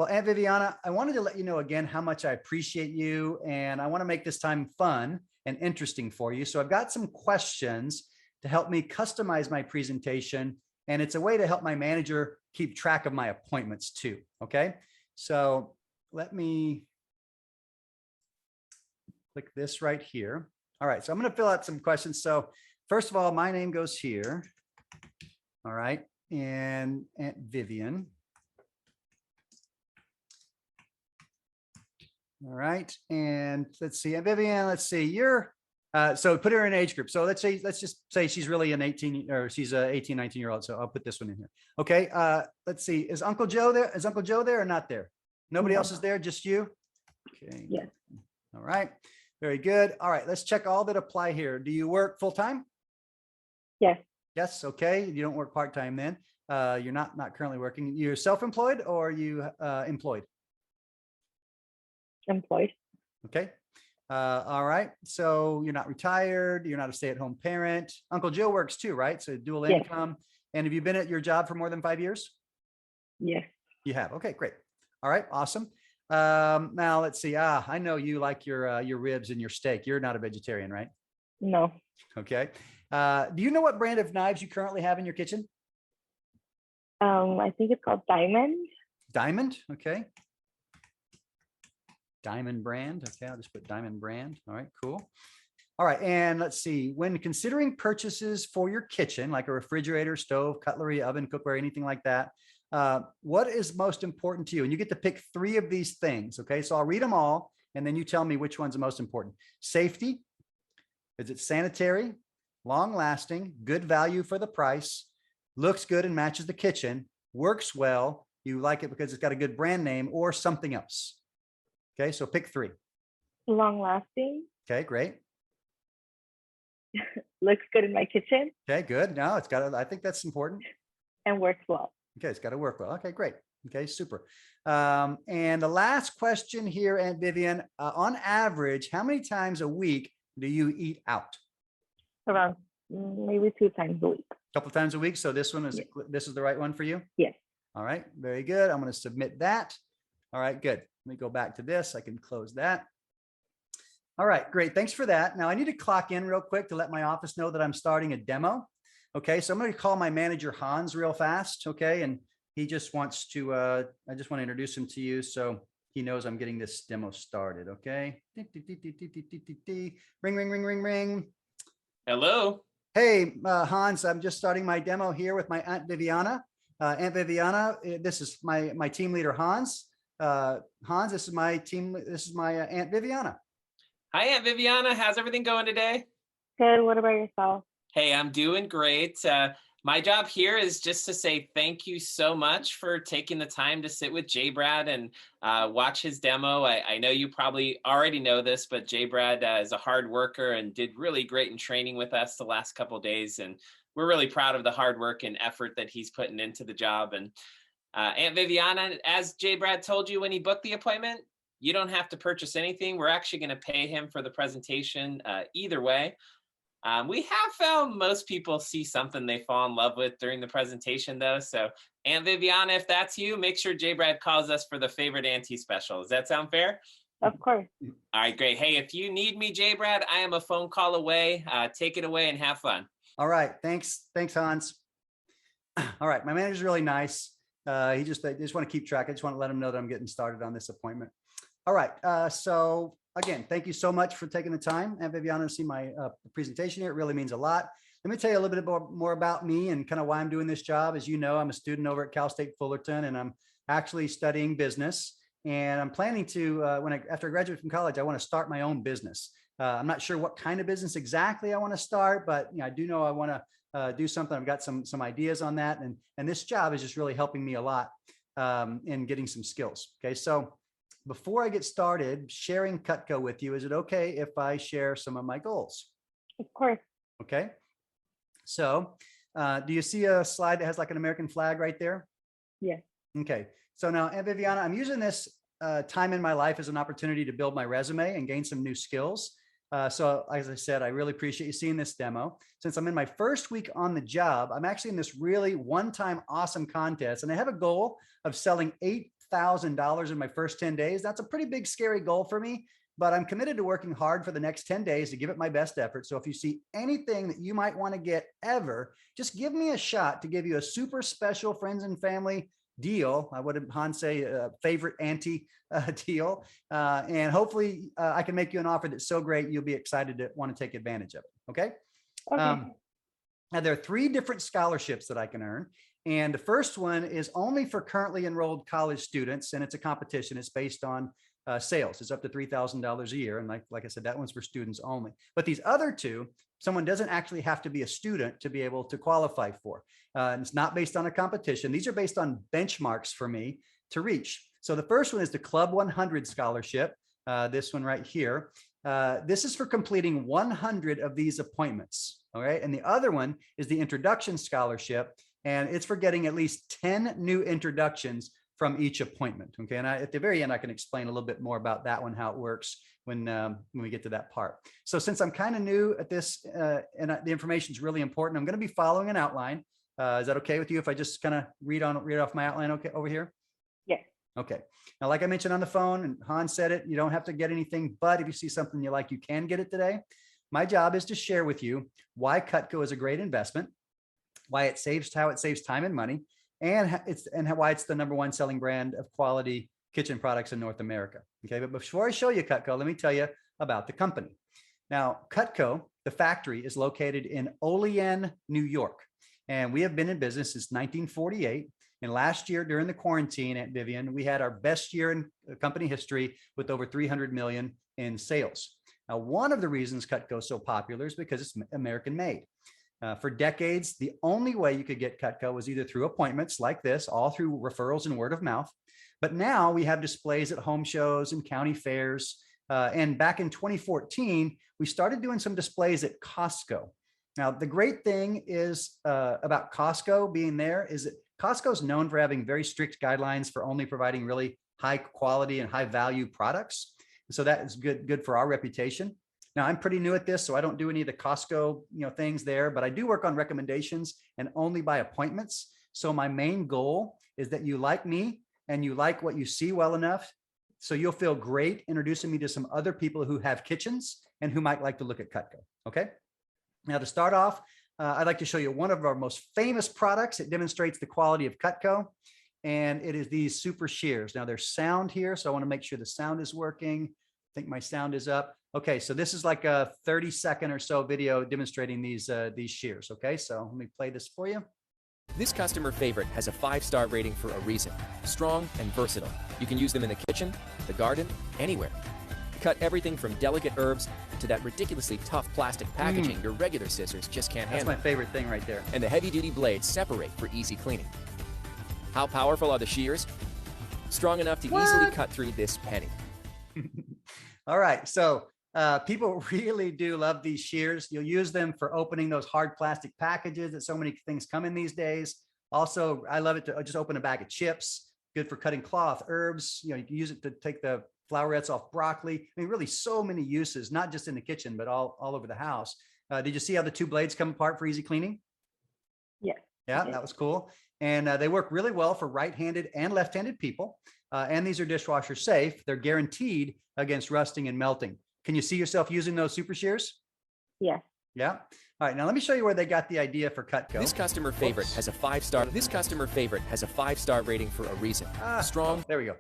Well, Aunt Viviana, I wanted to let you know again how much I appreciate you, and I want to make this time fun and interesting for you. So I've got some questions to help me customize my presentation, and it's a way to help my manager keep track of my appointments too. Okay, so let me click this right here. All right, so I'm going to fill out some questions. So first of all, my name goes here. All right, and Aunt Vivian. All right, and let's see, Aunt Vivian, let's see, you're, so put her in age group. So let's just say she's really an 18, or she's a 18, 19-year-old. So I'll put this one in here. Okay, let's see, is Uncle Joe there? Is Uncle Joe there or not there? Nobody else is there, just you? Okay. Yes. All right, very good. All right, let's check all that apply here. Do you work full-time? Yes. Yes, okay, you don't work part-time then. You're not currently working. You're self-employed or are you employed? Employed. Okay. All right. So you're not retired. You're not a stay-at-home parent. Uncle Joe works too, right? So dual income. And have you been at your job for more than 5 years? Yes. You have. Okay, great. All right. Awesome. Now let's see. I know you like your ribs and your steak. You're not a vegetarian, right? No. Okay. Do you know what brand of knives you currently have in your kitchen? I think it's called Diamond. Diamond. Okay. Diamond brand. Okay, I'll just put Diamond brand. All right, cool. All right, and let's see. When considering purchases for your kitchen, like a refrigerator, stove, cutlery, oven, cookware, anything like that, what is most important to you? And you get to pick 3 of these things. Okay, so I'll read them all, and then you tell me which one's the most important. Safety. Is it sanitary, long lasting, good value for the price, looks good and matches the kitchen, works well, you like it because it's got a good brand name, or something else? Okay, so pick 3. Long lasting. Okay, great. Looks good in my kitchen. Okay, good. No, it's got to, I think that's important. And works well. Okay, it's got to work well. Okay, great. Okay, super. And the last question here, Aunt Vivian, on average, how many times a week do you eat out? Around maybe 2 times a week. A couple times a week. So this one is, yes. This is the right one for you? Yes. All right, very good. I'm going to submit that. All right, good. Let me go back to this. I can close that. All right, great. Thanks for that. Now I need to clock in real quick to let my office know that I'm starting a demo. Okay, so I'm going to call my manager Hans real fast. Okay, and he just wants to, I just want to introduce him to you so he knows I'm getting this demo started. Okay. Ring, ring, ring, ring, ring. Hello. Hey, Hans, I'm just starting my demo here with my Aunt Viviana. Aunt Viviana, this is my team leader, Hans. Hans, this is my team. This is my Aunt Viviana. Hi, Aunt Viviana. How's everything going today? Good. What about yourself? Hey, I'm doing great. My job here is just to say thank you so much for taking the time to sit with JBrad and watch his demo. I know you probably already know this, but JBrad is a hard worker and did really great in training with us the last couple of days. And we're really proud of the hard work and effort that he's putting into the job. And Aunt Viviana, as JBrad told you when he booked the appointment, you don't have to purchase anything. We're actually going to pay him for the presentation either way. We have found most people see something they fall in love with during the presentation, though. So Aunt Viviana, if that's you, make sure JBrad calls us for the favorite auntie special. Does that sound fair? Of course. All right, great. Hey, if you need me, JBrad, I am a phone call away. Take it away and have fun. All right. Thanks. Thanks, Hans. All right. My manager's really nice. I just want to keep track. I just want to let him know that I'm getting started on this appointment. All right. So again, thank you so much for taking the time, Aunt Viviana, to see my presentation here. It really means a lot. Let me tell you a little bit more about me and kind of why I'm doing this job. As you know, I'm a student over at Cal State Fullerton, and I'm actually studying business. And I'm planning to, after I graduate from college, I want to start my own business. I'm not sure what kind of business exactly I want to start, but I do know I want to do something. I've got some ideas on that, and this job is just really helping me a lot in getting some skills. Okay, so before I get started sharing Cutco with you, is it okay if I share some of my goals? Of course. Okay. So do you see a slide that has like an American flag right there? Yes. Okay. So now, Aunt Viviana, I'm using this time in my life as an opportunity to build my resume and gain some new skills. So as I said, I really appreciate you seeing this demo. Since I'm in my first week on the job, I'm actually in this really one-time awesome contest, and I have a goal of selling 8 $100,000 in my first 10 days. That's a pretty big, scary goal for me, but I'm committed to working hard for the next 10 days to give it my best effort. So if you see anything that you might want to get ever, just give me a shot to give you a super special friends and family deal. I would Hans say favorite auntie deal. And hopefully I can make you an offer that's so great, you'll be excited to want to take advantage of it. Okay. Okay. Now there are 3 different scholarships that I can earn. And the first one is only for currently enrolled college students. And it's a competition. It's based on sales. It's up to $3,000 a year. And like I said, that one's for students only. But these other 2, someone doesn't actually have to be a student to be able to qualify for. And it's not based on a competition. These are based on benchmarks for me to reach. So the first one is the Club 100 scholarship. This one right here. This is for completing 100 of these appointments. All right. And the other one is the introduction scholarship. And it's for getting at least 10 new introductions from each appointment. Okay. And at the very end, I can explain a little bit more about that one, how it works when we get to that part. So since I'm kind of new at this and the information is really important, I'm going to be following an outline. Is that okay with you if I just kind of read off my outline over here? Yes. Okay. Now, like I mentioned on the phone, and Hans said it, you don't have to get anything, but if you see something you like, you can get it today. My job is to share with you why Cutco is a great investment, how it saves time and money, and why it's the #1 selling brand of quality kitchen products in North America. Okay. But before I show you Cutco, let me tell you about the company. Now, Cutco, the factory, is located in Olean, New York. And we have been in business since 1948. And last year during the quarantine, Aunt Vivian, we had our best year in company history with over 300 million in sales. Now, one of the reasons Cutco is so popular is because it's American made. For decades, the only way you could get Cutco was either through appointments like this, all through referrals and word of mouth. But now we have displays at home shows and county fairs. And back in 2014, we started doing some displays at Costco. Now, the great thing is about Costco being there is that Costco is known for having very strict guidelines for only providing really high quality and high value products. So that is good for our reputation. Now, I'm pretty new at this, so I don't do any of the Costco things there, but I do work on recommendations and only by appointments. So my main goal is that you like me and you like what you see well enough, so you'll feel great introducing me to some other people who have kitchens and who might like to look at Cutco. Okay. Now, to start off, I'd like to show you one of our most famous products. It demonstrates the quality of Cutco, and it is these super shears. Now, there's sound here, so I want to make sure the sound is working. I think my sound is up. Okay, so this is like a 30-second or so video demonstrating these shears. Okay, so let me play this for you. This customer favorite has a 5-star rating for a reason. Strong and versatile. You can use them in the kitchen, the garden, anywhere. Cut everything from delicate herbs to that ridiculously tough plastic packaging your regular scissors just can't handle. That's my favorite thing right there. And the heavy-duty blades separate for easy cleaning. How powerful are the shears? Strong enough to easily cut through this penny. All right, so people really do love these shears. You'll use them for opening those hard plastic packages that so many things come in these days. Also, I love it to just open a bag of chips. Good for cutting cloth, herbs. You can use it to take the flowerets off broccoli. I mean, really so many uses, not just in the kitchen, but all over the house. Did you see how the 2 blades come apart for easy cleaning? Yes. Yeah, that was cool. And they work really well for right-handed and left-handed people. And these are dishwasher safe. They're guaranteed against rusting and melting. Can you see yourself using those super shears? Yes. Yeah. All right. Now let me show you where they got the idea for Cutco. This customer favorite has a 5-star. This customer favorite has a 5-star rating for a reason. Strong. There we go.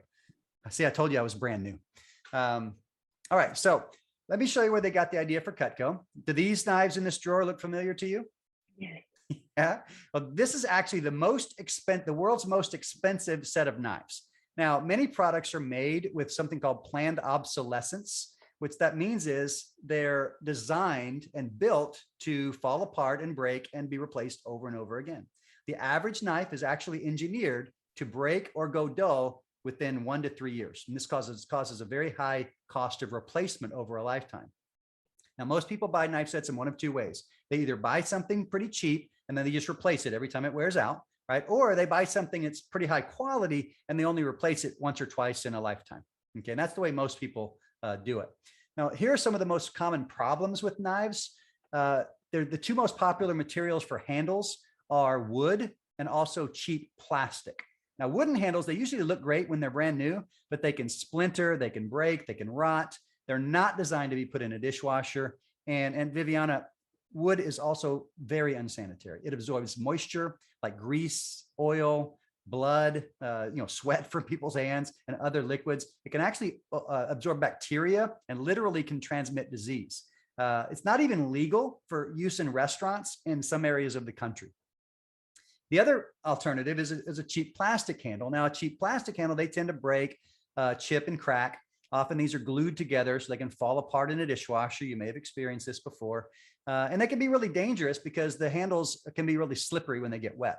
See, I told you I was brand new. All right. So let me show you where they got the idea for Cutco. Do these knives in this drawer look familiar to you? Yes. Yeah. Well, this is actually the world's most expensive set of knives. Now, many products are made with something called planned obsolescence, which that means is they're designed and built to fall apart and break and be replaced over and over again. The average knife is actually engineered to break or go dull within 1 to 3 years. And this causes a very high cost of replacement over a lifetime. Now, most people buy knife sets in one of 2 ways. They either buy something pretty cheap and then they just replace it every time it wears out, right? Or they buy something that's pretty high quality and they only replace it once or twice in a lifetime. Okay, and that's the way most people do it. Now, here are some of the most common problems with knives. They're the 2 most popular materials for handles are wood and also cheap plastic. Now, wooden handles, they usually look great when they're brand new, but they can splinter, they can break, they can rot. They're not designed to be put in a dishwasher. And Viviana, wood is also very unsanitary. It absorbs moisture like grease, oil, blood, sweat from people's hands and other liquids. It can actually absorb bacteria and literally can transmit disease. It's not even legal for use in restaurants in some areas of the country. The other alternative is a cheap plastic handle. Now, a cheap plastic handle, they tend to break, chip, and crack. Often these are glued together so they can fall apart in a dishwasher. You may have experienced this before. And they can be really dangerous because the handles can be really slippery when they get wet.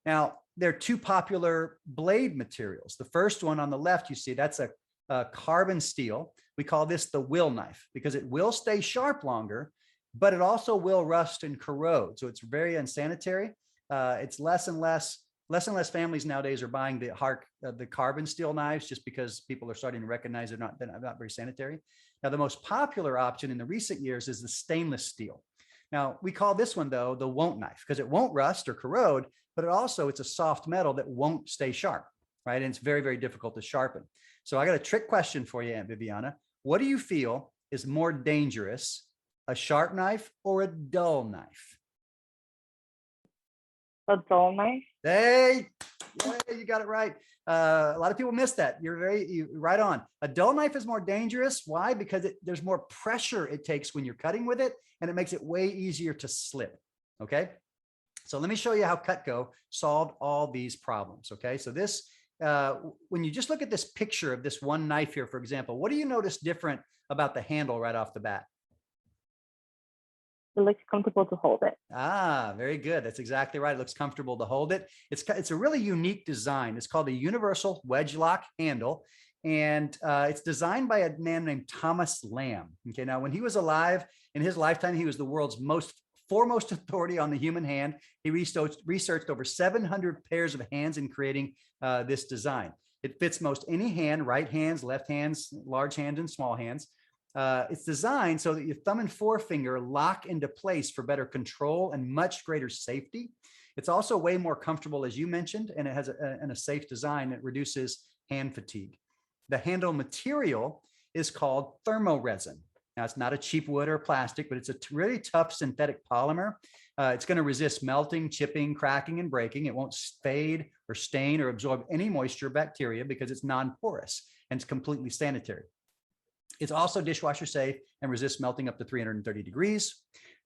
Now, there are two popular blade materials. The first one on the left, you see, that's a carbon steel. We call this the will knife because it will stay sharp longer, but it also will rust and corrode. So it's very unsanitary. It's less and less families nowadays are buying the carbon steel knives just because people are starting to recognize they're not very sanitary. Now, the most popular option in the recent years is the stainless steel. Now, we call this one, though, the won't knife because it won't rust or corrode, but it's a soft metal that won't stay sharp, right? And it's very, very difficult to sharpen. So I got a trick question for you, Aunt Viviana. What do you feel is more dangerous, a sharp knife or a dull knife? A dull knife. Hey, you got it right. A lot of people miss that. You're right on. A dull knife is more dangerous. Why? Because there's more pressure it takes when you're cutting with it, and it makes it way easier to slip. Okay. So let me show you how Cutco solved all these problems. Okay. So this, when you just look at this picture of this one knife here, for example, what do you notice different about the handle right off the bat? It looks comfortable to hold it. Ah, very good. That's exactly right. It looks comfortable to hold it. It's a really unique design. It's called a universal wedge lock handle. And it's designed by a man named Thomas Lamb. Okay. Now, when he was alive in his lifetime, he was the world's foremost authority on the human hand. He researched over 700 pairs of hands in creating this design. It fits most any hand, right hands, left hands, large hands, and small hands. It's designed so that your thumb and forefinger lock into place for better control and much greater safety. It's also way more comfortable, as you mentioned, and it has a safe design that reduces hand fatigue. The handle material is called thermoresin. Now, it's not a cheap wood or plastic, but it's a really tough synthetic polymer. It's going to resist melting, chipping, cracking, and breaking. It won't fade or stain or absorb any moisture or bacteria because it's non-porous and it's completely sanitary. It's also dishwasher safe and resists melting up to 330 degrees.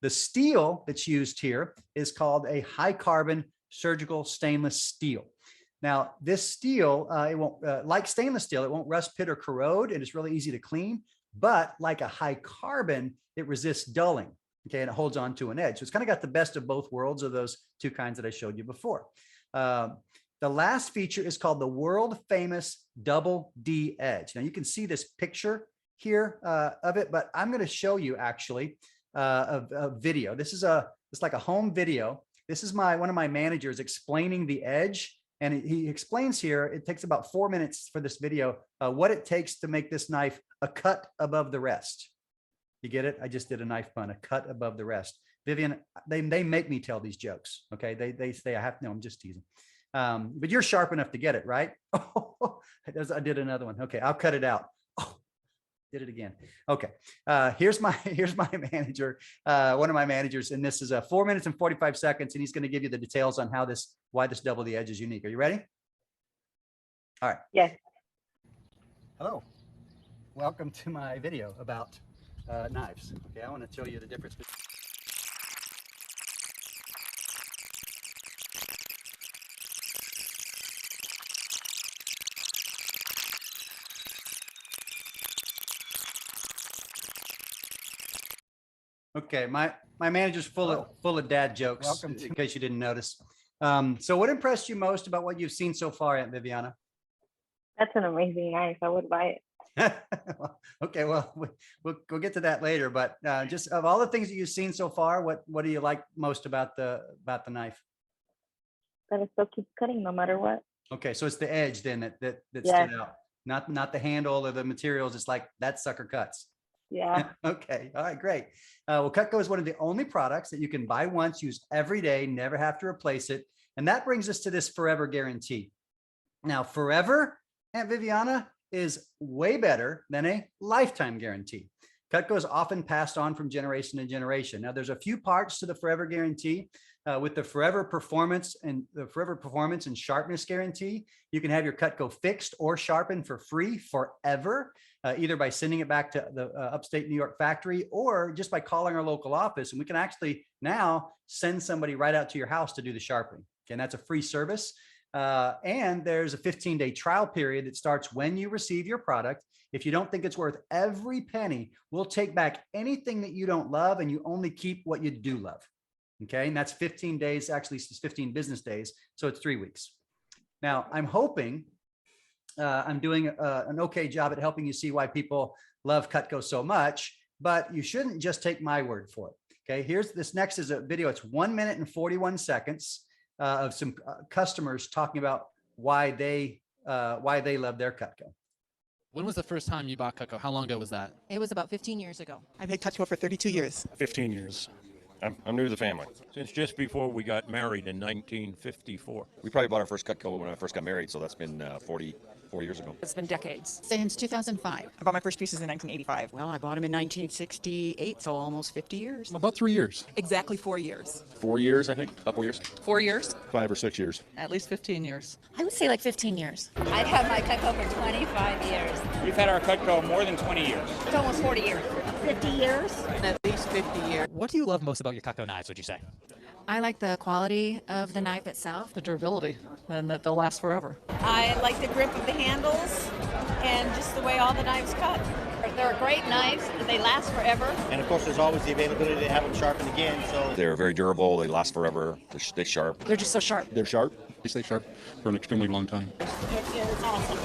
The steel that's used here is called a high carbon surgical stainless steel. Now, this steel, it won't, like stainless steel, it won't rust, pit, or corrode, and it's really easy to clean. But like a high carbon, it resists dulling, okay, and it holds on to an edge. So it's kind of got the best of both worlds of those two kinds that I showed you before. The last feature is called the world famous double D edge. Now, you can see this picture here of it, but I'm going to show you actually a video. It's like a home video. This is one of my managers explaining the edge, and he explains here. It takes about 4 minutes for this video what it takes to make this knife a cut above the rest. You get it? I just did a knife pun, a cut above the rest. Vivian, they make me tell these jokes. Okay, they say I have to. No, I'm just teasing. But you're sharp enough to get it, right? I did another one. Okay, I'll cut it out. Did it again. Okay. Here's my manager, one of my managers, and this is 4 minutes and 45 seconds, and he's going to give you the details on why this double the edge is unique. Are you ready? All right. Yes. Hello. Welcome to my video about knives. Okay, I want to show you the difference. Okay, my manager's full of dad jokes. Welcome in case you didn't notice. So what impressed you most about what you've seen so far, Aunt Viviana? That's an amazing knife. I would buy it. Okay, well, we'll get to that later. But just of all the things that you've seen so far, what do you like most about the knife? That it still keeps cutting no matter what. Okay, so it's the edge then that Yes. stood out, not the handle or the materials. It's like that sucker cuts. Yeah. Okay. All right, great. Well, Cutco is one of the only products that you can buy once, use every day, never have to replace it. And that brings us to this forever guarantee. Now, forever, Aunt Viviana, is way better than a lifetime guarantee. Cutco is often passed on from generation to generation. Now, there's a few parts to the forever guarantee. With the forever performance and sharpness guarantee, you can have your Cutco fixed or sharpened for free forever, either by sending it back to the upstate New York factory or just by calling our local office. And we can actually now send somebody right out to your house to do the sharpening. Okay, and that's a free service. And there's a 15-day trial period that starts when you receive your product. If you don't think it's worth every penny, we'll take back anything that you don't love and you only keep what you do love. Okay, and that's 15 days, actually it's 15 business days. So it's 3 weeks. Now, I'm hoping I'm doing an okay job at helping you see why people love Cutco so much, but you shouldn't just take my word for it. Okay, this next is a video. It's 1 minute and 41 seconds of some customers talking about why they love their Cutco. When was the first time you bought Cutco? How long ago was that? It was about 15 years ago. I've had Cutco for 32 years. 15 years. I'm new to the family. Since just before we got married in 1954. We probably bought our first Cutco when I first got married, so that's been 44 years ago. It's been decades. Since 2005. I bought my first pieces in 1985. Well, I bought them in 1968, so almost 50 years. About 3 years. Exactly 4 years. 4 years, I think. Couple years. 4 years? 5 or 6 years. At least 15 years. I would say like 15 years. I've had my Cutco for 25 years. We've had our Cutco more than 20 years. It's almost 40 years. 50 years? At least 50 years. What do you love most about your Cutco knives, would you say? I like the quality of the knife itself. The durability, and that they'll last forever. I like the grip of the handles and just the way all the knives cut. They're great knives. They last forever. And of course, there's always the availability to have them sharpened again. So They're very durable. They last forever. They're sharp. They're just so sharp. They're sharp. They stay sharp for an extremely long time. It is awesome.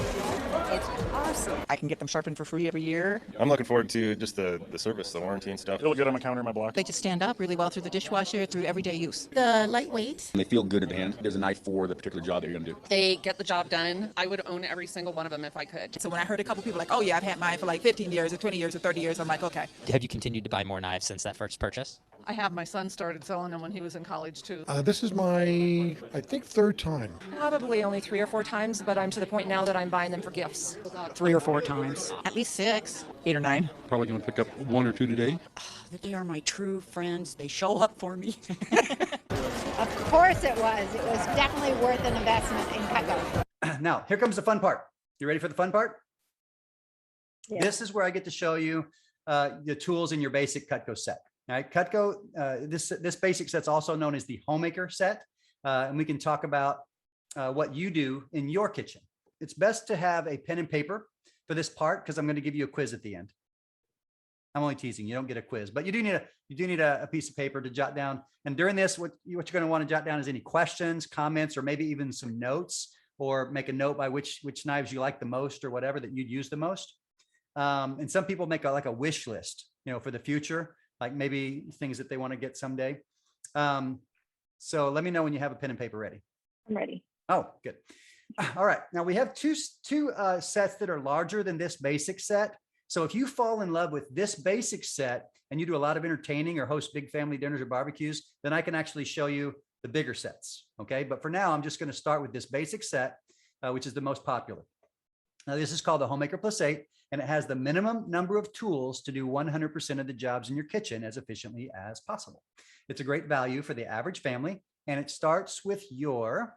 It's awesome. I can get them sharpened for free every year. I'm looking forward to just the service, the warranty and stuff. It'll get on my counter in my block. They just stand up really well through the dishwasher, through everyday use. The lightweight. They feel good at the hand. There's a knife for the particular job that you're going to do. They get the job done. I would own every single one of them if I could. So when I heard a couple people like, oh yeah, I've had mine for like 15 years or 20 years or 30 years, I'm like, okay. Have you continued to buy more knives since that first purchase? I have. My son started selling them when he was in college, too. This is my, I think, 3rd time. Probably only 3 or 4 times, but I'm to the point now that I'm buying them for gifts. 3 or 4 times. At least 6. 8 or 9. Probably going to pick up 1 or 2 today. They are my true friends. They show up for me. Of course it was. It was definitely worth an investment in Cutco. Now, here comes the fun part. You ready for the fun part? Yeah. This is where I get to show you the tools in your basic Cutco set. All right, Cutco, this basic set's also known as the homemaker set. And we can talk about what you do in your kitchen. It's best to have a pen and paper for this part because I'm going to give you a quiz at the end. I'm only teasing. You don't get a quiz, but you do need a piece of paper to jot down. And during this, what you're going to want to jot down is any questions, comments, or maybe even some notes, or make a note by which knives you like the most or whatever that you'd use the most. And some people make like a wish list, for the future, like maybe things that they want to get someday. So let me know when you have a pen and paper ready. I'm ready. Oh, good. All right. Now we have two sets that are larger than this basic set. So if you fall in love with this basic set and you do a lot of entertaining or host big family dinners or barbecues, then I can actually show you the bigger sets. Okay. But for now, I'm just going to start with this basic set, which is the most popular. Now this is called the Homemaker Plus 8, and it has the minimum number of tools to do 100% of the jobs in your kitchen as efficiently as possible. It's a great value for the average family, and it starts with your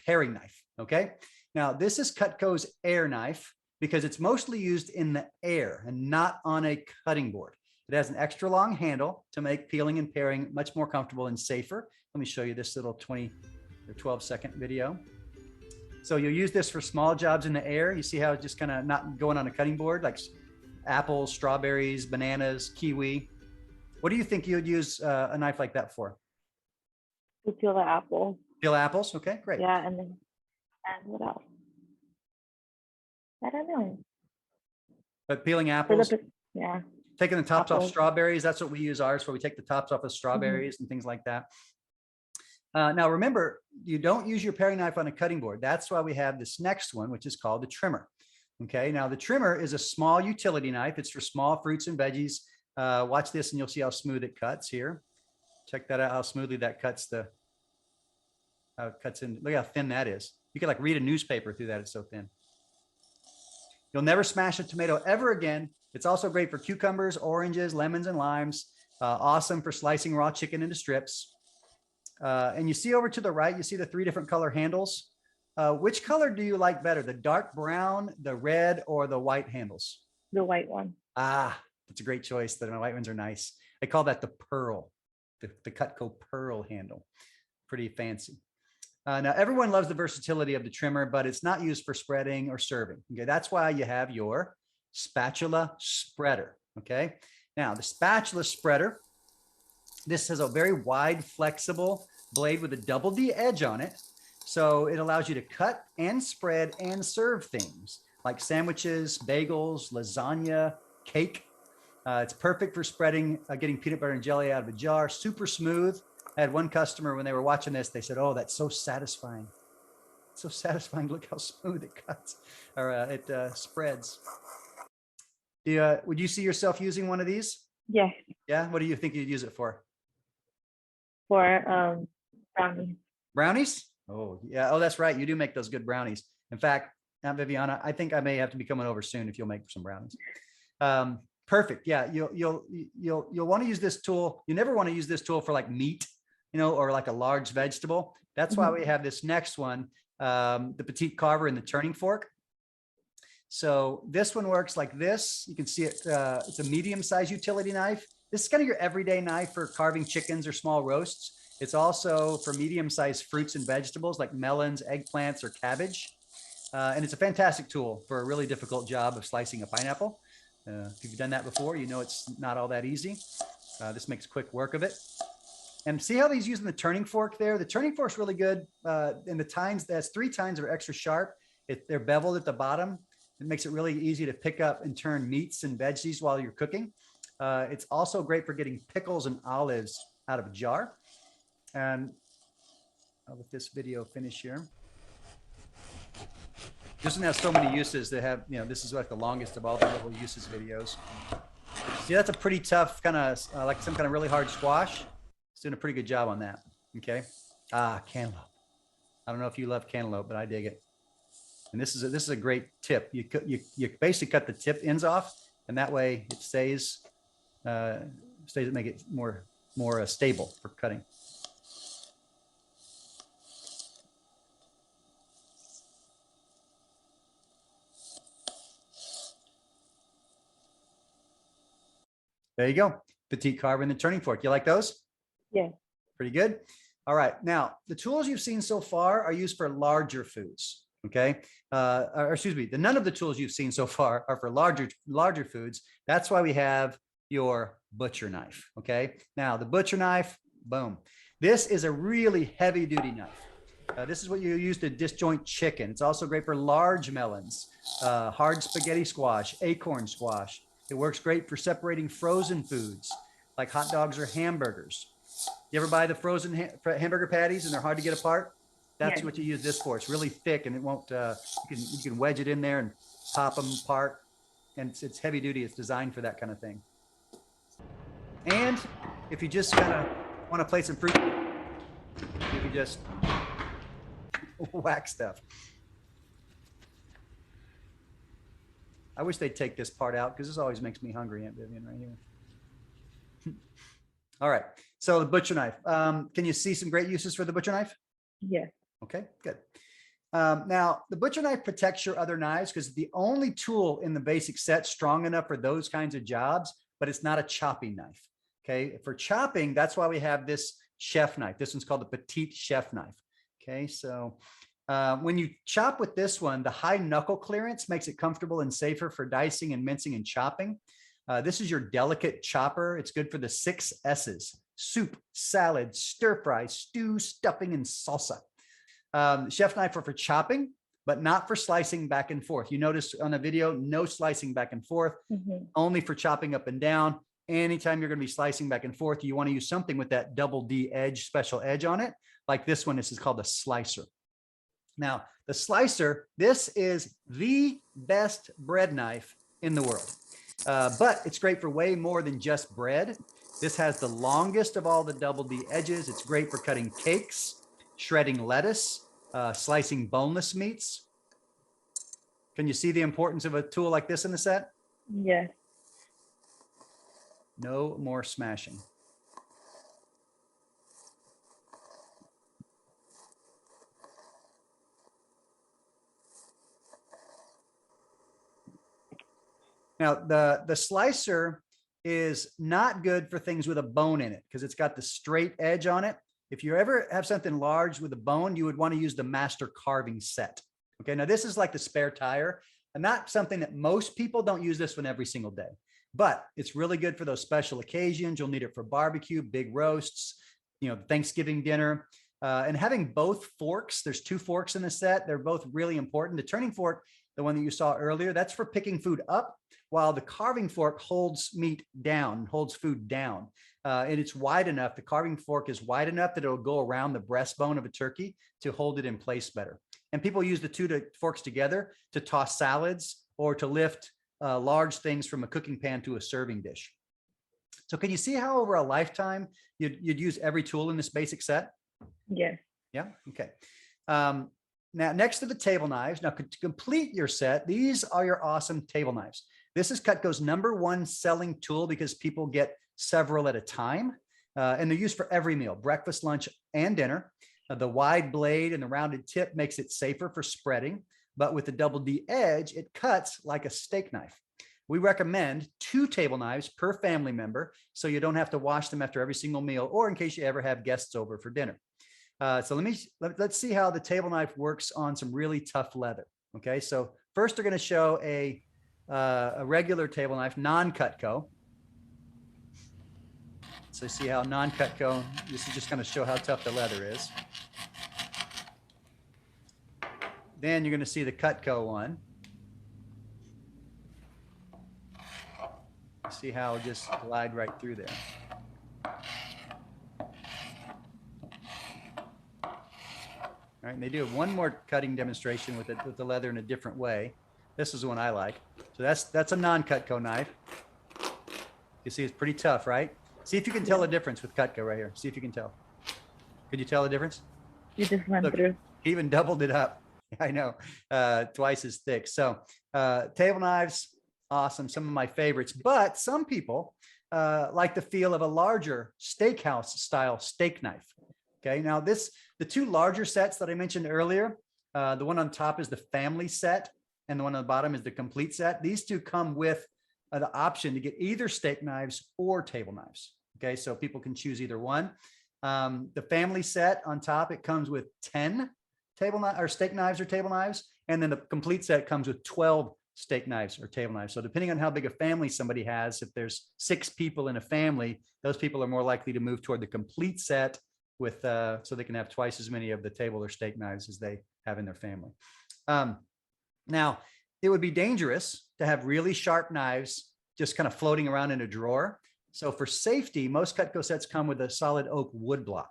paring knife. Okay. Now this is Cutco's air knife because it's mostly used in the air and not on a cutting board. It has an extra long handle to make peeling and paring much more comfortable and safer. Let me show you this little 20 or 12-second video. So you'll use this for small jobs in the air. You see how it's just kind of not going on a cutting board, like apples, strawberries, bananas, kiwi. What do you think you'd use a knife like that for? To peel the apple. Peel apples? Okay, great. Yeah, and what else? I don't know. But peeling apples, Yeah. taking the tops off Apples. strawberries, that's what we use ours for. We take the tops off of strawberries and things like that. Now, remember, you don't use your paring knife on a cutting board. That's why we have this next one, which is called the trimmer. Okay, now the trimmer is a small utility knife. It's for small fruits and veggies. Watch this and you'll see how smooth it cuts here. Check that out, how smoothly that cuts the how it cuts in. Look how thin that is. You could like read a newspaper through that. It's so thin. You'll never smash a tomato ever again. It's also great for cucumbers, oranges, lemons, and limes. Awesome for slicing raw chicken into strips. And you see over to the right, you see the 3 different color handles. Which color do you like better? The dark brown, the red, or the white handles? The white one. Ah, that's a great choice. The white ones are nice. I call that the pearl, the Cutco pearl handle. Pretty fancy. Now, everyone loves the versatility of the trimmer, but it's not used for spreading or serving. Okay, that's why you have your spatula spreader. Okay, now the spatula spreader, this has a very wide, flexible blade with a double D edge on it. So it allows you to cut and spread and serve things like sandwiches, bagels, lasagna, cake. It's perfect for spreading, getting peanut butter and jelly out of a jar, super smooth. I had one customer when they were watching this, they said, "Oh, that's so satisfying. It's so satisfying. Look how smooth it cuts or it spreads." Would you see yourself using one of these? Yes. Yeah. What do you think you'd use it for? For brownies. Brownies? Oh, yeah. Oh, that's right. You do make those good brownies. In fact, Aunt Viviana, I think I may have to be coming over soon if you'll make some brownies. Perfect. Yeah. You'll want to use this tool. You never want to use this tool for like meat, or like a large vegetable. That's why we have this next one, the petite carver and the turning fork. So this one works like this. You can see it. It's a medium-sized utility knife. This is kind of your everyday knife for carving chickens or small roasts. It's also for medium-sized fruits and vegetables like melons, eggplants, or cabbage. And it's a fantastic tool for a really difficult job of slicing a pineapple. If you've done that before, you know it's not all that easy. This makes quick work of it. And see how he's using the turning fork there? The turning fork is really good. And the tines, that's 3 tines are extra sharp. They're beveled at the bottom. It makes it really easy to pick up and turn meats and veggies while you're cooking. It's also great for getting pickles and olives out of a jar. And I'll let this video finish here. This one has so many uses that have, this is like the longest of all the little uses videos. See, that's a pretty tough kind of, like some kind of really hard squash. It's doing a pretty good job on that. Okay. Cantaloupe. I don't know if you love cantaloupe, but I dig it. And this is a great tip. You basically cut the tip ends off, and that way it stays make it more stable for cutting. There you go. Petite carver and the turning fork. You like those? Yeah. Pretty good. All right. Now, the tools you've seen so far are used for larger foods. Okay. Or excuse me, none of the tools you've seen so far are for larger foods. That's why we have your butcher knife. Okay. Now, the butcher knife, boom. This is a really heavy duty knife. This is what you use to disjoint chicken. It's also great for large melons, hard spaghetti squash, acorn squash. It works great for separating frozen foods like hot dogs or hamburgers. You ever buy the frozen hamburger patties and they're hard to get apart? That's what you use this for. It's really thick and it won't, you can wedge it in there and pop them apart. And it's heavy duty. It's designed for that kind of thing. And if you just kind of want to play some fruit, you can just whack stuff. I wish they'd take this part out because this always makes me hungry, Aunt Vivian, right here. All right. So the butcher knife. Can you see some great uses for the butcher knife? Yes. Okay, good. Now, the butcher knife protects your other knives because it's the only tool in the basic set strong enough for those kinds of jobs, but it's not a chopping knife. Okay, for chopping, that's why we have this chef knife. This one's called the petite chef knife. Okay, so when you chop with this one, the high knuckle clearance makes it comfortable and safer for dicing and mincing and chopping. This is your delicate chopper. It's good for the 6 S's: soup, salad, stir fry, stew, stuffing, and salsa. Chef knife are for chopping, but not for slicing back and forth. You notice on the video, no slicing back and forth, only for chopping up and down. Anytime you're going to be slicing back and forth, you want to use something with that double D edge, special edge on it. Like this one, this is called a slicer. Now, the slicer, this is the best bread knife in the world, but it's great for way more than just bread. This has the longest of all the double D edges. It's great for cutting cakes, shredding lettuce, slicing boneless meats. Can you see the importance of a tool like this in the set? Yes. No more smashing. Now, the slicer is not good for things with a bone in it because it's got the straight edge on it. If you ever have something large with a bone, you would want to use the master carving set. Okay, now this is like the spare tire, and not something that most people don't use this one every single day, but it's really good for those special occasions. You'll need it for barbecue, big roasts, Thanksgiving dinner. And having both forks, there's 2 forks in the set. They're both really important. The turning fork, the one that you saw earlier, that's for picking food up, while the carving fork holds meat down, holds food down. And it's wide enough. The carving fork is wide enough that it'll go around the breastbone of a turkey to hold it in place better. And people use the 2 forks together to toss salads or to lift large things from a cooking pan to a serving dish. So can you see how over a lifetime you'd use every tool in this basic set? Yes. Yeah. Okay. Now, next to the table knives, now to complete your set, these are your awesome table knives. This is Cutco's #1 selling tool because people get several at a time, and they're used for every meal, breakfast, lunch, and dinner. The wide blade and the rounded tip makes it safer for spreading, but with the double D edge, it cuts like a steak knife. We recommend 2 table knives per family member, so you don't have to wash them after every single meal, or in case you ever have guests over for dinner. So let's see how the table knife works on some really tough leather. Okay, so first we're going to show a regular table knife, non-Cutco. So see how non-Cutco, this is just going to show how tough the leather is. Then you're going to see the Cutco one. See how it'll just glide right through there. All right, and they do one more cutting demonstration with the leather in a different way. This is the one I like. So that's a non-Cutco knife. You see, it's pretty tough, right? See if you can tell a difference with Cutco right here. See if you can tell. Could you tell a difference? You just went Look, through. he even doubled it up. I know, twice as thick. So table knives, awesome. Some of my favorites, but some people like the feel of a larger steakhouse style steak knife. Okay, now the 2 larger sets that I mentioned earlier, the one on top is the family set and the one on the bottom is the complete set. These 2 come with the option to get either steak knives or table knives. Okay, so people can choose either one. The family set on top, it comes with 10 table knives or steak knives or table knives. And then the complete set comes with 12 steak knives or table knives. So depending on how big a family somebody has, if there's 6 people in a family, those people are more likely to move toward the complete set with so they can have twice as many of the table or steak knives as they have in their family. Now, it would be dangerous to have really sharp knives just kind of floating around in a drawer. So for safety, most Cutco sets come with a solid oak wood block,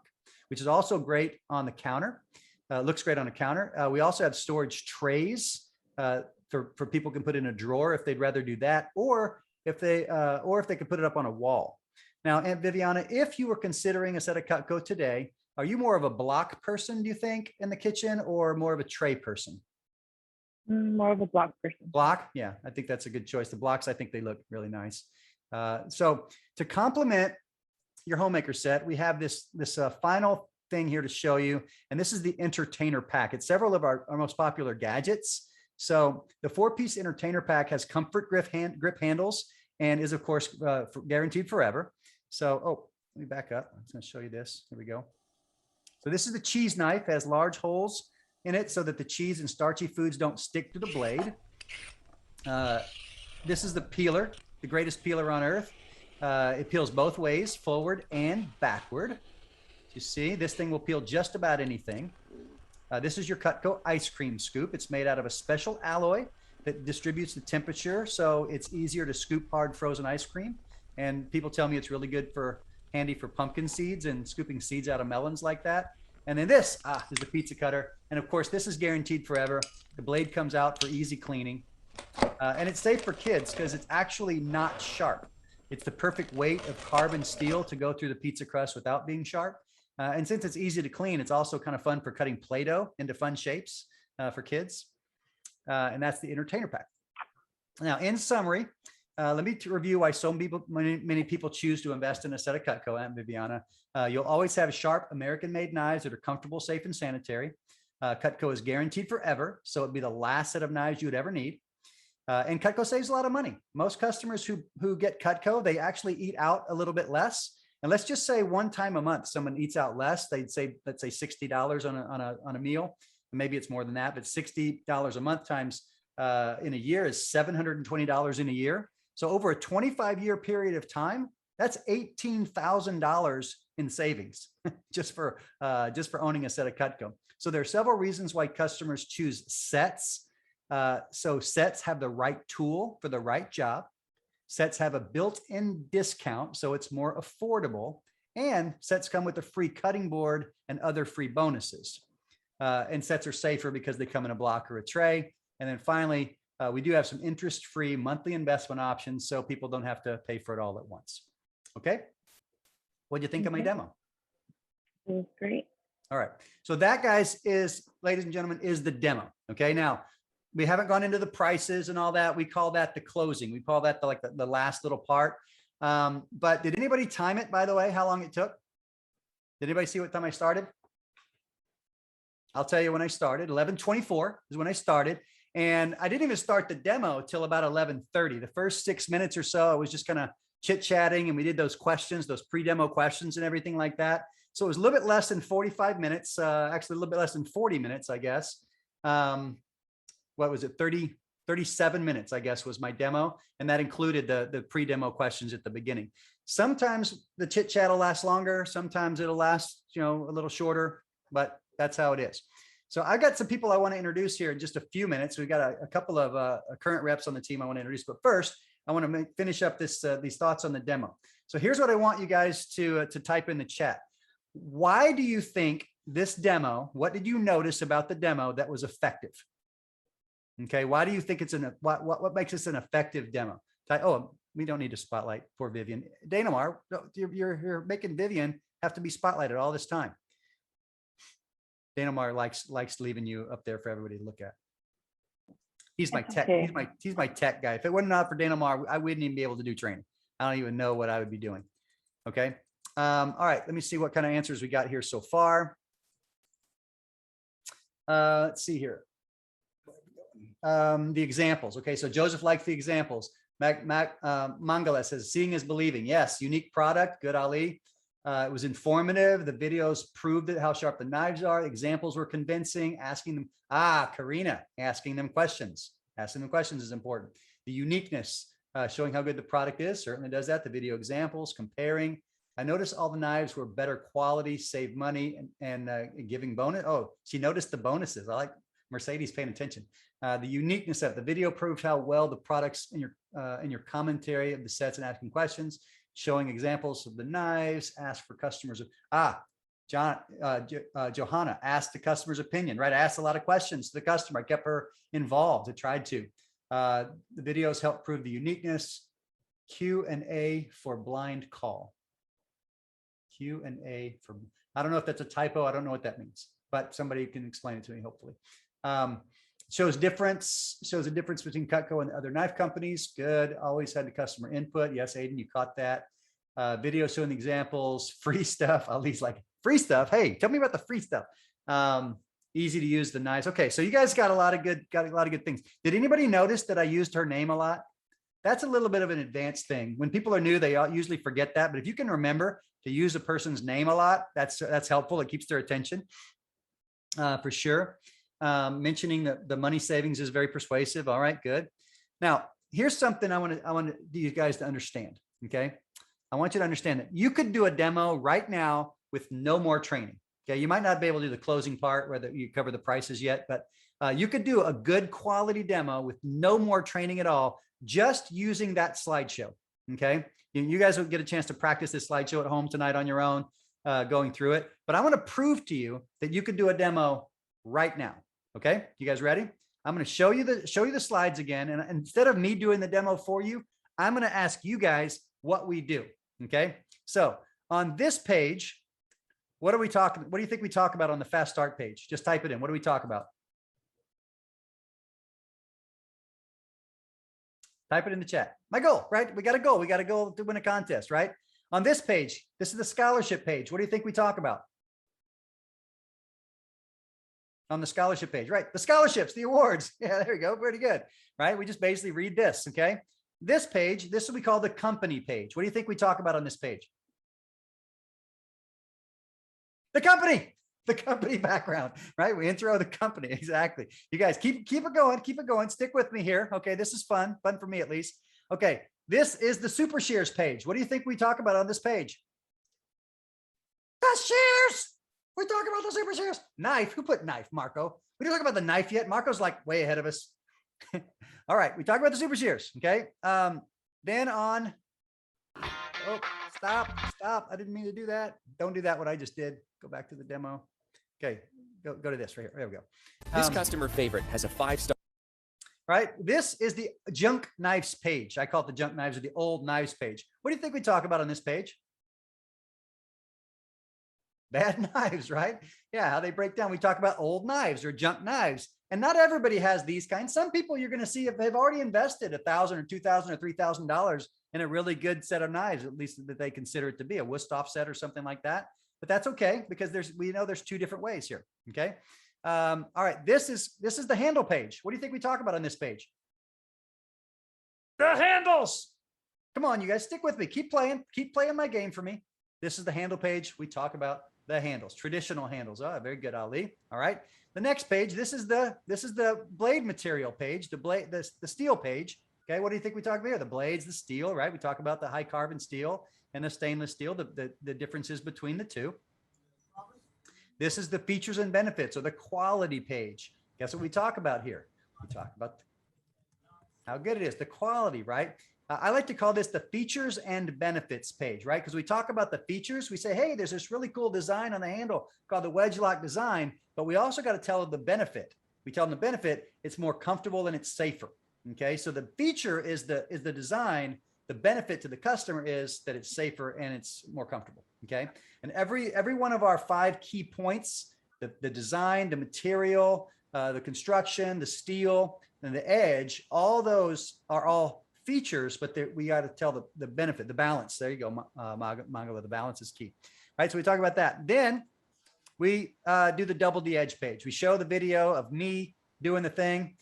which is also great on the counter. Looks great on a counter. We also have storage trays for people can put in a drawer if they'd rather do that, or if they could put it up on a wall. Now, Aunt Viviana, if you were considering a set of Cutco today, are you more of a block person, do you think, in the kitchen, or more of a tray person? More of a block person. Block? Yeah, I think that's a good choice. The blocks, I think they look really nice. So to complement your homemaker set, we have this final thing here to show you, and this is the entertainer pack. It's several of our most popular gadgets. So the 4-piece entertainer pack has comfort grip handles and is of course guaranteed forever. So, let me back up. I'm just going to show you this. Here we go. So this is the cheese knife. It has large holes in it so that the cheese and starchy foods don't stick to the blade. This is the peeler, the greatest peeler on earth. It peels both ways, forward and backward. You see, this thing will peel just about anything. This is your Cutco ice cream scoop. It's made out of a special alloy that distributes the temperature, so it's easier to scoop hard frozen ice cream. And people tell me it's really good handy for pumpkin seeds and scooping seeds out of melons like that. And then this is the pizza cutter. And of course, this is guaranteed forever. The blade comes out for easy cleaning. And it's safe for kids because it's actually not sharp. It's the perfect weight of carbon steel to go through the pizza crust without being sharp. And since it's easy to clean, it's also kind of fun for cutting Play-Doh into fun shapes for kids. And that's the entertainer pack. Now, in summary, let me review why so many people choose to invest in a set of Cutco, Aunt Viviana. You'll always have sharp American-made knives that are comfortable, safe, and sanitary. Cutco is guaranteed forever, so it'd be the last set of knives you would ever need. And Cutco saves a lot of money. Most customers who get Cutco, they actually eat out a little bit less. And let's just say one time a month, someone eats out less. They'd say, let's say $60 on a meal. Maybe it's more than that, but $60 a month times in a year is $720 in a year. So over a 25-year period of time, that's $18,000 in savings just for owning a set of Cutco. So there are several reasons why customers choose sets. So sets have the right tool for the right job. Sets have a built-in discount, so it's more affordable. And sets come with a free cutting board and other free bonuses. And sets are safer because they come in a block or a tray. And then finally, we do have some interest-free monthly investment options, so people don't have to pay for it all at once. Okay. What do you think of my demo? It was great. All right. So that, guys, ladies and gentlemen, is the demo. Okay. Now, we haven't gone into the prices and all that. We call that the closing. We call that the last little part. But did anybody time it, by the way, how long it took? Did anybody see what time I started? I'll tell you when I started. 11:24 is when I started. And I didn't even start the demo till about 11:30. The first 6 minutes or so, I was just kind of chit-chatting, and we did those questions, those pre-demo questions and everything like that. So it was a little bit less than 45 minutes, actually a little bit less than 40 minutes, I guess. What was it? 37 minutes, I guess, was my demo. And that included the pre-demo questions at the beginning. Sometimes the chit chat will last longer. Sometimes it'll last, a little shorter, but that's how it is. So I got some people I want to introduce here in just a few minutes. We've got a couple of current reps on the team I want to introduce, but first I want to finish up these thoughts on the demo. So here's what I want you guys to type in the chat. Why do you think this demo, what did you notice about the demo that was effective? Okay, why do you think what makes this an effective demo? Oh, we don't need to spotlight poor Vivian. Danamar, you're making Vivian have to be spotlighted all this time. Danamar likes leaving you up there for everybody to look at. He's my tech. Okay. He's my tech guy. If it wasn't not for Danamar, I wouldn't even be able to do training. I don't even know what I would be doing. Okay. All right. Let me see what kind of answers we got here so far. Let's see here. The examples. Okay. So Joseph likes the examples. Mangala says, seeing is believing. Yes. Unique product. Good, Ali. It was informative. The videos proved how sharp the knives are. Examples were convincing. Asking them. Karina, asking them questions. Asking them questions is important. The uniqueness, showing how good the product is, certainly does that. The video examples, comparing. I noticed all the knives were better quality, save money, and giving bonus. Oh, she noticed the bonuses. I like Mercedes paying attention. The uniqueness of the video proved how well the products in your commentary of the sets and asking questions, showing examples of the knives, ask for customers. Johanna asked the customer's opinion, right? I asked a lot of questions to the customer. I kept her involved. I tried to. The videos helped prove the uniqueness. Q&A for blind call. Q&A for, I don't know if that's a typo. I don't know what that means, but somebody can explain it to me, hopefully. Shows a difference between Cutco and other knife companies. Good. Always had the customer input. Yes, Aiden, you caught that. Video showing the examples, free stuff. Ali's like, free stuff. Hey, tell me about the free stuff. Easy to use the knives. Okay, so you guys got a lot of good things. Did anybody notice that I used her name a lot? That's a little bit of an advanced thing. When people are new, they usually forget that. But if you can remember to use a person's name a lot, that's helpful. It keeps their attention for sure. Mentioning the money savings is very persuasive. All right, good. Now, here's something I want you guys to understand. Okay, I want you to understand that you could do a demo right now with no more training. Okay, you might not be able to do the closing part where you cover the prices yet, but you could do a good quality demo with no more training at all, just using that slideshow. Okay, you guys will get a chance to practice this slideshow at home tonight on your own, going through it. But I want to prove to you that you could do a demo right now. Okay, you guys ready? I'm going to show you the slides again, and instead of me doing the demo for you, I'm going to ask you guys what we do. Okay, so on this page, What are we talking? What do you think we talk about on the fast start page? Just type it in. What do we talk about? Type it in the chat. My goal, right? We got a goal. We got a goal to win a contest, right? On this page, this is the scholarship page. What do you think we talk about? On the scholarship page, right? The scholarships, the awards. Yeah, there we go. Pretty good, right? We just basically read this, okay? This page, this is what we call the company page. What do you think we talk about on this page? The company background, right? We intro the company, exactly. You guys keep it going, stick with me here. Okay, this is fun for me at least. Okay, this is the super shares page. What do you think we talk about on this page? The shares. We're talking about the super shares. Knife, who put knife? Marco. We didn't talk about the knife yet. Marco's like way ahead of us. All right, we talk about the super shares, okay? Then on, oh, stop. I didn't mean to do that. Don't do that, what I just did. Go back to the demo. Okay, go to this right here. There we go. This customer favorite has a 5-star. Right, this is the junk knives page. I call it the junk knives or the old knives page. What do you think we talk about on this page? Bad knives, right? Yeah, how they break down. We talk about old knives or junk knives. And not everybody has these kinds. Some people you're going to see if they've already invested $1,000 or $2,000 or $3,000 in a really good set of knives, at least that they consider it to be a Wusthof set or something like that. But that's okay because we know there's two different ways here. Okay. All right. This is the handle page. What do you think we talk about on this page? The handles. Come on, you guys, stick with me. Keep playing my game for me. This is the handle page. We talk about the handles, traditional handles. Oh, very good, Ali. All right. The next page, this is the blade material page, the steel page. Okay. What do you think we talk about here? The blades, the steel, right? We talk about the high carbon steel and the stainless steel, the differences between the two. This is the features and benefits or the quality page. Guess what we talk about here? We talk about how good it is, the quality, right? I like to call this the features and benefits page, right? Because we talk about the features. We say, hey, there's this really cool design on the handle called the wedge lock design, but we also got to tell them the benefit. We tell them the benefit, it's more comfortable and it's safer. Okay, so the feature is the design. The benefit to the customer is that it's safer and it's more comfortable. Okay, and every one of our 5 key points, the design, the material, the construction, the steel, and the edge, all those are all features, but we got to tell the benefit, the balance. There you go, Mangala, the balance is key. All right, so we talk about that. Then we do the double the edge page. We show the video of me doing the thing.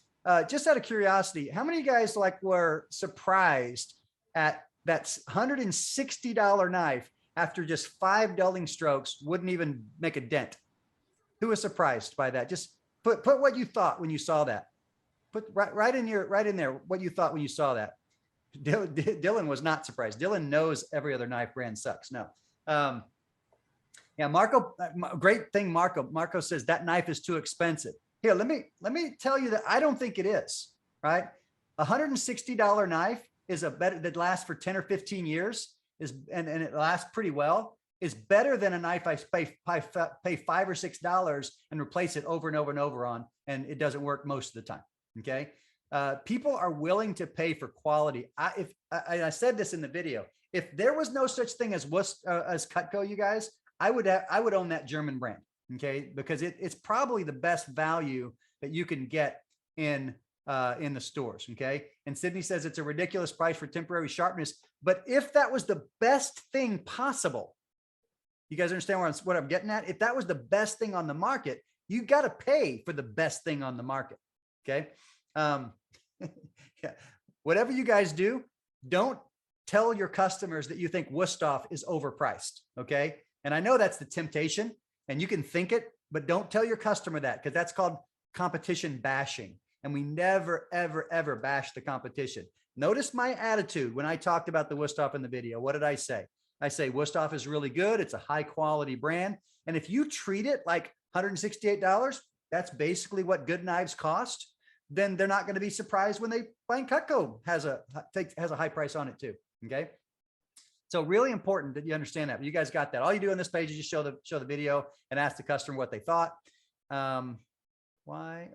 Just out of curiosity, how many of you guys were surprised at that $160 knife after just 5 dulling strokes wouldn't even make a dent? Who was surprised by that? Just put what you thought when you saw that. Put right in there what you thought when you saw that. Dylan was not surprised. Dylan knows every other knife brand sucks. No. Yeah, Marco, great thing, Marco. Marco says that knife is too expensive. Here, let me tell you that I don't think it is, right? $160 knife is that lasts for 10 or 15 years and it lasts pretty well, is better than a knife I pay $5 or $6 and replace it over and over and over on, and it doesn't work most of the time. Okay. People are willing to pay for quality. I said this in the video, if there was no such thing as Cutco, you guys, I would own that German brand. Okay. Because it's probably the best value that you can get in the stores. Okay. And Sydney says it's a ridiculous price for temporary sharpness. But if that was the best thing possible, you guys understand what I'm getting at? If that was the best thing on the market, you got to pay for the best thing on the market. Okay. Yeah. Whatever you guys do, don't tell your customers that you think Wusthof is overpriced. Okay. And I know that's the temptation and you can think it, but don't tell your customer that, because that's called competition bashing. And we never, ever, ever bash the competition. Notice my attitude when I talked about the Wusthof in the video. What did I say? I say Wusthof is really good. It's a high quality brand. And if you treat it like $168, that's basically what good knives cost, then they're not going to be surprised when they find Cutco has a high price on it too. Okay. So really important that you understand that. But you guys got that. All you do on this page is just show the video and ask the customer what they thought. Why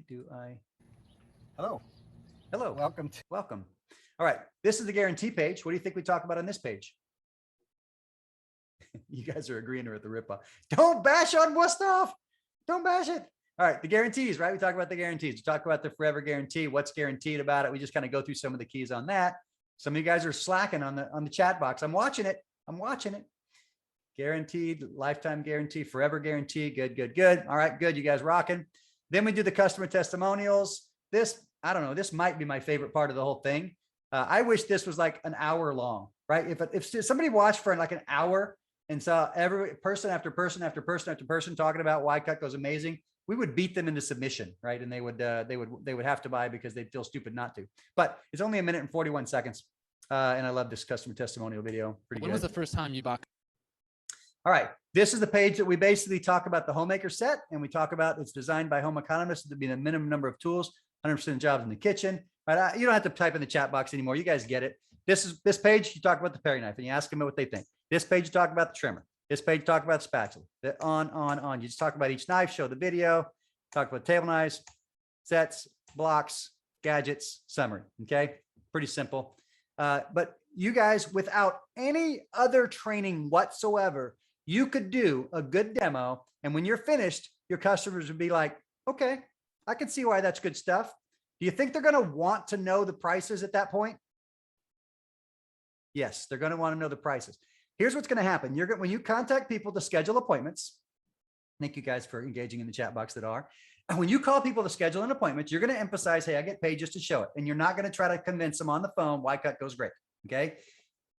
do I? Hello. Welcome. All right. This is the guarantee page. What do you think we talk about on this page? You guys are agreeing with the ripoff. Don't bash on Wusthof. Don't bash it. All right, the guarantees, right? We talk about the guarantees. We talk about the forever guarantee. What's guaranteed about it? We just kind of go through some of the keys on that. Some of you guys are slacking on the chat box. I'm watching it. I'm watching it. Guaranteed, lifetime guarantee, forever guarantee. Good, good, good. All right, good. You guys rocking. Then we do the customer testimonials. This, I don't know, this might be my favorite part of the whole thing. I wish this was like an hour long, right? If somebody watched for like an hour and saw every person after person after person after person talking about why Cutco's amazing, we would beat them into submission, right? And they would have to buy because they'd feel stupid not to. But it's only 1 minute and 41 seconds. And I love this customer testimonial video. Pretty good. When was the first time you bought? All right, this is the page that we basically talk about the homemaker set, and we talk about it's designed by home economists to be the minimum number of tools, 100% jobs in the kitchen. Right? You don't have to type in the chat box anymore. You guys get it. This page, you talk about the paring knife and you ask them what they think. This page, you talk about the trimmer. This page, you talk about the spatula. On. You just talk about each knife, show the video, talk about table knives, sets, blocks, gadgets, summary. Okay, pretty simple. But you guys, without any other training whatsoever, you could do a good demo. And when you're finished, your customers would be like, okay, I can see why that's good stuff. Do you think they're going to want to know the prices at that point? Yes, they're going to want to know the prices. Here's what's going to happen. When you contact people to schedule appointments, thank you guys for engaging in the chat box that are. When you call people to schedule an appointment, you're going to emphasize, hey, I get paid just to show it. And you're not going to try to convince them on the phone why Cutco's great. Okay.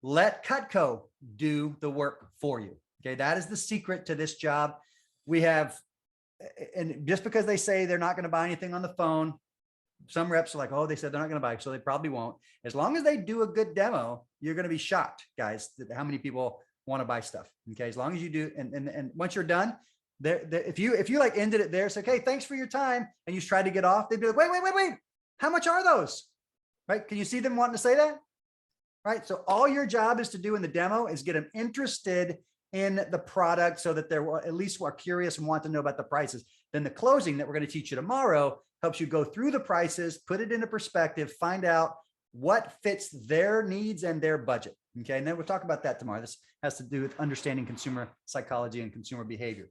Let Cutco do the work for you. Okay. That is the secret to this job. We have, and just because they say they're not going to buy anything on the phone, some reps are like, oh, they said they're not going to buy, so they probably won't. As long as they do a good demo, you're going to be shocked, guys, how many people want to buy stuff. Okay, as long as you do, and once you're done, if you like ended it there, say, okay, thanks for your time, and you tried to get off, they'd be like, wait, how much are those? Right? Can you see them wanting to say that? Right. So all your job is to do in the demo is get them interested in the product so that they're at least are curious and want to know about the prices. Then the closing that we're going to teach you tomorrow helps you go through the prices, put it into perspective, find out what fits their needs and their budget. Okay. And then we'll talk about that tomorrow. This has to do with understanding consumer psychology and consumer behavior.